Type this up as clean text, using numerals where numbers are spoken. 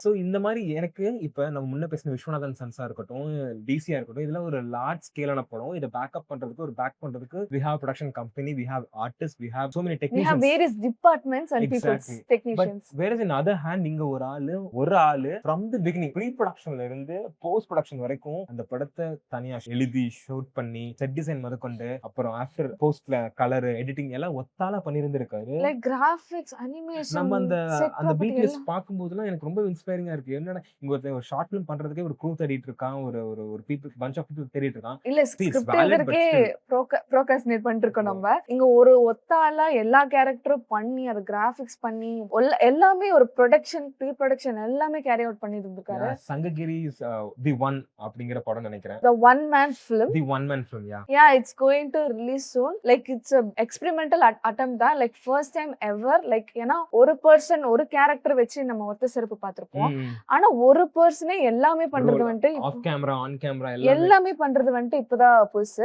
So இந்த மாரி எனக்கு இப்ப நம்ம முன்ன பேசின விஸ்வநாதன் சன்ஸா இருக்கட்டும், டிசியா இருக்கட்டும், இதெல்லாம் ஒரு லார்ஜ் ஸ்கேலான படம். இத பேக்கப் பண்றதுக்கு, ஒரு பேக் பண்றதுக்கு we have production company, we have artist, we have so many We have technicians. various departments and people's exactly. But technicians. Where is in other hand இங்க ஒரு ஆளு ஃப்ரம் தி பிகினிங் ப்ரீ ப்ரொடக்ஷன்ல இருந்து post production வரைக்கும் அந்த படத்தை தனியா எழுதி ஷூட் பண்ணி செட் டிசைன் முதற்கொண்டு அப்புறம் ஆஃப்டர் போஸ்ட்ல கலர் எடிட்டிங் எல்லாம் ஒத்தால பண்ணியிருந்திருக்காரு. Like graphics, animation, நம்ம அந்த set அந்த property பிடிஎஸ் எல்லாம். பார்க்கும்போதெல்லாம் எனக்கு ரொம்ப இன்ஸ்பைரிங்கா இருக்கு. என்னடா இங்க ஒரு ஷார்ட் ஃபிலிம் பண்றதுக்கே ஒரு க்ரூ தேடிட்டு இருக்கான், ஒரு ஒரு ஒரு பீப்பிள் பஞ்ச் ஆஃப் பீப்பிள் தேடிட்டு இருக்கான். இல்ல See, it's script valid, but எழுதுறதுக்கே still. Procrastinate பண்ணிட்டு இருக்கோம் நம்ம. இங்க ஒரு ஒத்தாளா எல்லா கேரக்டரும் பண்ணி அது கிராபிக்ஸ் பண்ணி எல்லாமே ஒரு ப்ரொடக்ஷன் ப்ரீ ப்ரொடக்ஷன் எல்லாமே கேரி அவுட் பண்ணி இருந்திருக்காரு. சங்ககிரி இஸ் தி ஒன் அப்படிங்கிற படம் நினைக்கிறேன். The one man film. The one man film. Yeah, it's going to release soon. Like it's a experimental attempt தான். Like first time ever. Like ஏன்னா ஒரு person ஒரு கேரக்டர் வச்சு நம்ம ஒத்த செருப்பு பார்த்திருப்போம். ஆனா ஒரு பர்சனே எல்லாமே பண்றது வந்துட்டு ஆஃப் கேமரா ஆன் கேமரா எல்லாமே பண்றது வந்துட்டு இப்பதான் புதுசு.